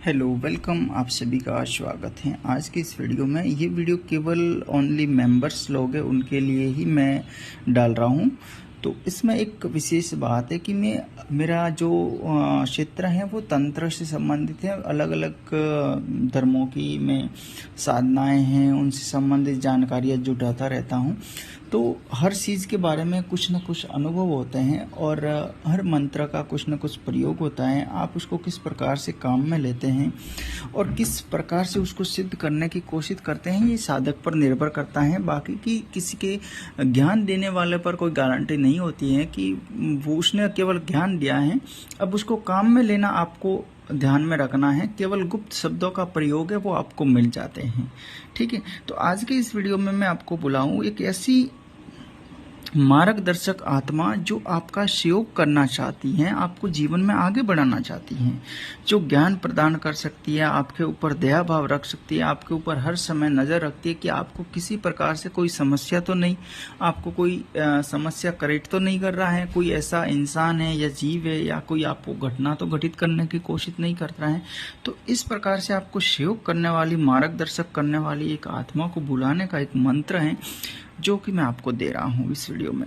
Hello welcome, आप सभी का स्वागत है। आज की इस वीडियो में ये वीडियो केवल ओनली मेंबर्स लोग हैं उनके लिए ही मैं डाल रहा हूँ। तो इसमें एक विशेष बात है कि मेरा जो क्षेत्र है वो तंत्र से संबंधित है। अलग अलग धर्मों की मैं साधनाएं हैं, उनसे संबंधित जानकारियाँ जुटाता रहता हूँ। तो हर चीज़ के बारे में कुछ न कुछ अनुभव होते हैं और हर मंत्र का कुछ न कुछ प्रयोग होता है। आप उसको किस प्रकार से काम में लेते हैं और किस प्रकार से उसको सिद्ध करने की कोशिश करते हैं, ये साधक पर निर्भर करता है। बाकी की किसी के ज्ञान देने वाले पर कोई गारंटी नहीं होती है कि वो उसने केवल ज्ञान दिया है, अब उसको काम में लेना आपको ध्यान में रखना है। केवल गुप्त शब्दों का प्रयोग है वो आपको मिल जाते हैं। ठीक है, तो आज के इस वीडियो में मैं आपको बुलाऊं एक ऐसी मार्गदर्शक आत्मा जो आपका सहयोग करना चाहती है, आपको जीवन में आगे बढ़ाना चाहती है, जो ज्ञान प्रदान कर सकती है, आपके ऊपर दया भाव रख सकती है, आपके ऊपर हर समय नजर रखती है कि आपको किसी प्रकार से कोई समस्या तो नहीं, आपको कोई समस्या क्रिएट तो नहीं कर रहा है, कोई ऐसा इंसान है या जीव है या कोई आपको घटना तो घटित करने की कोशिश नहीं कर रहा है। तो इस प्रकार से आपको सहयोग करने वाली, मार्गदर्शक करने वाली एक आत्मा को बुलाने का एक मंत्र है जो कि मैं आपको दे रहा हूं इस वीडियो में।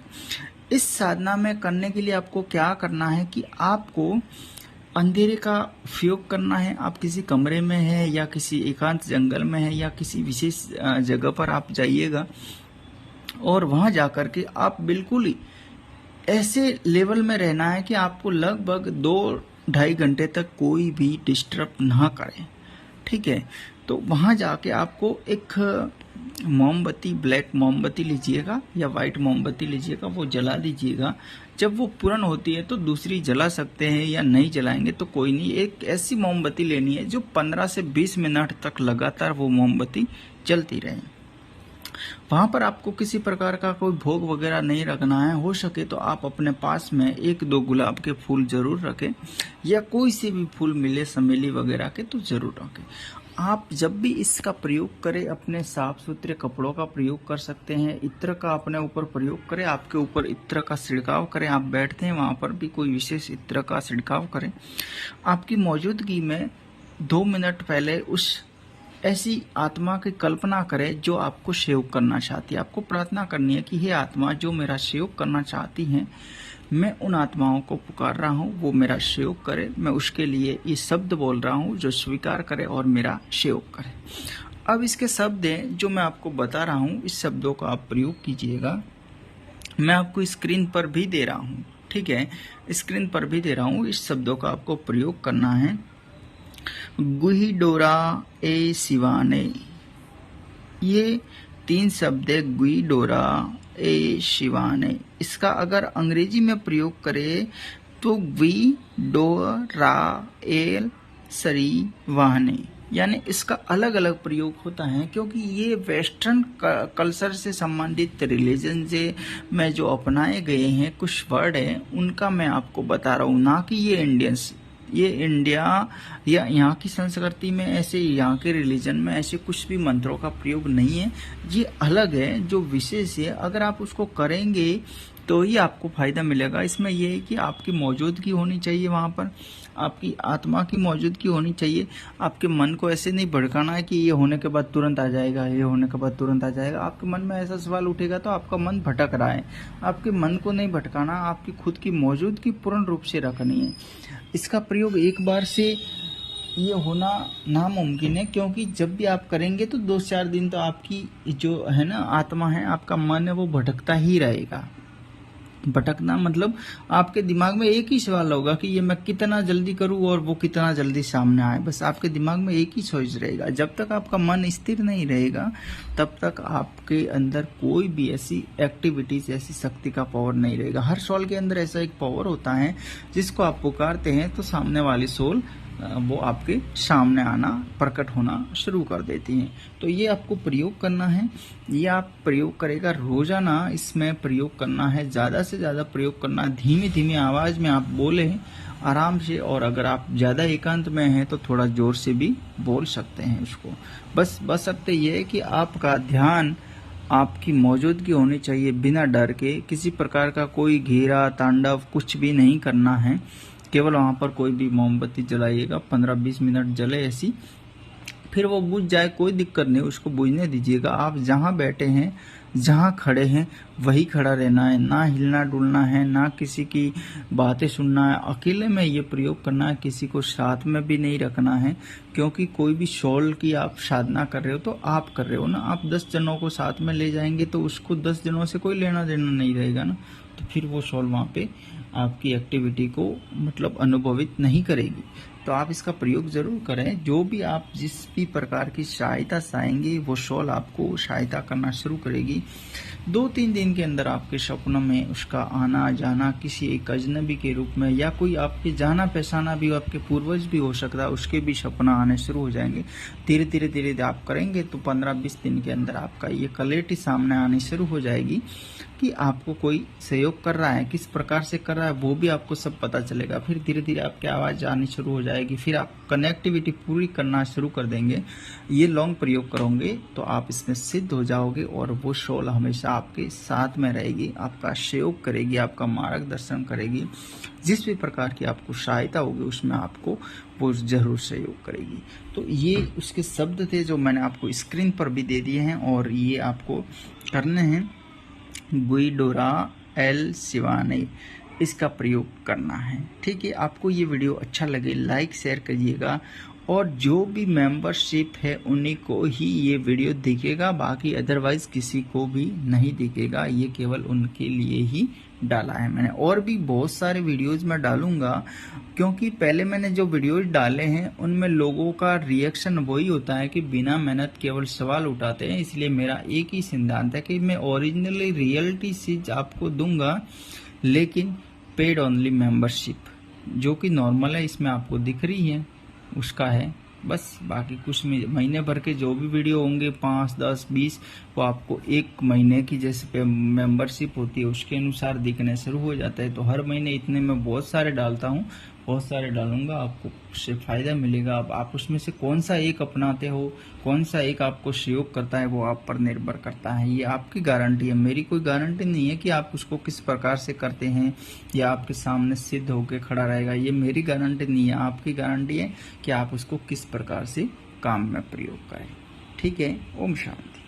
इस साधना में करने के लिए आपको क्या करना है कि आपको अंधेरे का उपयोग करना है। आप किसी कमरे में है या किसी एकांत जंगल में है या किसी विशेष जगह पर आप जाइएगा और वहां जाकर के आप बिल्कुल ही ऐसे लेवल में रहना है कि आपको लगभग 2-2.5 घंटे तक कोई भी डिस्टर्ब ना करे। ठीक है, तो वहां जाके आपको एक मोमबत्ती, ब्लैक मोमबत्ती लीजिएगा या वाइट मोमबत्ती लीजिएगा, वो जला दीजिएगा। जब वो पूर्ण होती है तो दूसरी जला सकते हैं या नहीं जलाएंगे तो कोई नहीं। एक ऐसी मोमबत्ती लेनी है जो 15 से 20 मिनट तक लगातार वो मोमबत्ती जलती रहे। वहां पर आपको किसी प्रकार का कोई भोग वगैरह नहीं रखना है। हो सके तो आप अपने पास में 1-2 गुलाब के फूल जरूर रखें या कोई से भी फूल मिले, चमेली वगैरह के, तो जरूर रखें। आप जब भी इसका प्रयोग करें अपने साफ सुथरे कपड़ों का प्रयोग कर सकते हैं। इत्र का अपने ऊपर प्रयोग करें, आपके ऊपर इत्र का छिड़काव करें। आप बैठते हैं वहां पर भी कोई विशेष इत्र का छिड़काव करें। आपकी मौजूदगी में 2 मिनट पहले उस ऐसी आत्मा की कल्पना करें जो आपको सहयोग करना चाहती है। आपको प्रार्थना करनी है कि हे आत्मा जो मेरा सहयोग करना चाहती है, मैं उन आत्माओं को पुकार रहा हूँ, वो मेरा सहयोग करे। मैं उसके लिए ये शब्द बोल रहा हूँ जो स्वीकार करे और मेरा सहयोग करे। अब इसके शब्द हैं जो मैं आपको बता रहा हूँ, इस शब्दों का आप प्रयोग कीजिएगा। मैं आपको स्क्रीन पर भी दे रहा हूँ। ठीक है, स्क्रीन पर भी दे रहा हूँ। इस शब्दों का आपको प्रयोग करना है। गुही डोरा ए शिवाने, ये 3 शब्द है। गुई डोरा ए शिवाने, इसका अगर अंग्रेजी में प्रयोग करें तो वी डोरा एल सरी वाहने, यानी इसका अलग अलग प्रयोग होता है क्योंकि ये वेस्टर्न कल्चर से संबंधित रिलीजन से में जो अपनाए गए हैं कुछ वर्ड हैं, उनका मैं आपको बता रहा हूँ, ना कि ये इंडिया या यहाँ की संस्कृति में ऐसे, यहाँ के रिलीजन में ऐसे कुछ भी मंत्रों का प्रयोग नहीं है। ये अलग है, जो विशेष है। अगर आप उसको करेंगे तो ही आपको फायदा मिलेगा। इसमें यह है कि आपकी मौजूदगी होनी चाहिए, वहाँ पर आपकी आत्मा की मौजूदगी होनी चाहिए। आपके मन को ऐसे नहीं भड़काना है कि ये होने के बाद तुरंत आ जाएगा, ये होने के बाद तुरंत आ जाएगा। आपके मन में ऐसा सवाल उठेगा तो आपका मन भटक रहा है। आपके मन को नहीं भटकाना, आपकी खुद की मौजूदगी पूर्ण रूप से रखनी है। इसका प्रयोग एक बार से ये होना नामुमकिन है क्योंकि जब भी आप करेंगे तो 2-4 दिन तो आपकी जो है ना आत्मा है, आपका मन है, वो भटकता ही रहेगा। भटकना मतलब आपके दिमाग में एक ही सवाल होगा कि ये मैं कितना जल्दी करूं और वो कितना जल्दी सामने आए। बस आपके दिमाग में एक ही चॉइस रहेगा। जब तक आपका मन स्थिर नहीं रहेगा तब तक आपके अंदर कोई भी ऐसी एक्टिविटीज, ऐसी शक्ति का पावर नहीं रहेगा। हर सोल के अंदर ऐसा एक पावर होता है जिसको आप पुकारते हैं तो सामने वाली सोल वो आपके सामने आना, प्रकट होना शुरू कर देती हैं। तो ये आपको प्रयोग करना है। ये आप प्रयोग करेगा रोजाना, इसमें प्रयोग करना है, ज़्यादा से ज़्यादा प्रयोग करना। धीमी धीमी आवाज़ में आप बोले आराम से, और अगर आप ज़्यादा एकांत में हैं तो थोड़ा जोर से भी बोल सकते हैं उसको। बस अब ये है कि आपका ध्यान, आपकी मौजूदगी होनी चाहिए बिना डर के। किसी प्रकार का कोई घेरा तांडव कुछ भी नहीं करना है। केवल वहाँ पर कोई भी मोमबत्ती जलाइएगा, 15-20 मिनट जले ऐसी, फिर वो बुझ जाए, कोई दिक्कत नहीं, उसको बुझने दीजिएगा। आप जहाँ बैठे हैं, जहाँ खड़े हैं, वही खड़ा रहना है, ना हिलना डुलना है, ना किसी की बातें सुनना है। अकेले में ये प्रयोग करना है, किसी को साथ में भी नहीं रखना है, क्योंकि कोई भी शॉल की आप साधना कर रहे हो तो आप कर रहे हो ना। आप 10 जनों को साथ में ले जाएंगे तो उसको 10 जनों से कोई लेना देना नहीं रहेगा ना, तो फिर वो शॉल वहाँ पे आपकी एक्टिविटी को मतलब अनुभवित नहीं करेगी। तो आप इसका प्रयोग जरूर करें। जो भी आप जिस भी प्रकार की सहायता चाहेंगे वो शॉल आपको सहायता करना शुरू करेगी। 2-3 दिन के अंदर आपके सपनों में उसका आना जाना किसी एक अजनबी के रूप में, या कोई आपके जाना पहचाना भी, आपके पूर्वज भी हो सकता है, उसके भी सपना आने शुरू हो जाएंगे। धीरे धीरे धीरे आप करेंगे तो 15-20 दिन के अंदर आपका ये क्लैरिटी सामने आनी शुरू हो जाएगी कि आपको कोई सहयोग कर रहा है, किस प्रकार से कर रहा है वो भी आपको सब पता चलेगा। फिर धीरे धीरे आपकी आवाज़ आनी शुरू हो जाएगी, फिर आप कनेक्टिविटी पूरी करना शुरू कर देंगे। ये लॉन्ग प्रयोग करोगे तो आप इसमें सिद्ध हो जाओगे, और वो शॉल हमेशा आपके साथ में रहेगी, आपका सहयोग करेगी, आपका मार्गदर्शन करेगी। जिस भी प्रकार की आपको सहायता होगी उसमें आपको वो जरूर सहयोग करेगी। तो ये उसके शब्द थे जो मैंने आपको स्क्रीन पर भी दे दिए हैं, और ये आपको करने हैं। गुइडोरा एल सिवाने, इसका प्रयोग करना है। ठीक है, आपको ये वीडियो अच्छा लगे लाइक शेयर करिएगा, और जो भी मेंबरशिप है उन्हीं को ही ये वीडियो दिखेगा, बाकी अदरवाइज किसी को भी नहीं दिखेगा। ये केवल उनके लिए ही डाला है मैंने। और भी बहुत सारे वीडियोज मैं डालूंगा, क्योंकि पहले मैंने जो वीडियोज डाले हैं उनमें लोगों का रिएक्शन वही होता है कि बिना मेहनत केवल सवाल उठाते हैं। इसलिए मेरा एक ही सिद्धांत है कि मैं ओरिजिनली रियलिटी चीज आपको दूंगा, लेकिन पेड ओनली मेंबरशिप जो कि नॉर्मल है इसमें आपको दिख रही है उसका है बस। बाकी कुछ महीने भर के जो भी वीडियो होंगे 5, 10, 20 वो आपको एक महीने की जैसे मेंबरशिप होती है उसके अनुसार दिखने शुरू हो जाता है। तो हर महीने इतने में बहुत सारे डालता हूँ, बहुत सारे डालूंगा, आपको उससे फायदा मिलेगा। अब आप उसमें से कौन सा एक अपनाते हो, कौन सा एक आपको सहयोग करता है, वो आप पर निर्भर करता है। ये आपकी गारंटी है, मेरी कोई गारंटी नहीं है कि आप उसको किस प्रकार से करते हैं या आपके सामने सिद्ध होकर खड़ा रहेगा। ये मेरी गारंटी नहीं है, आपकी गारंटी है कि आप उसको किस प्रकार से काम में प्रयोग करें। ठीक है, ओम शांति।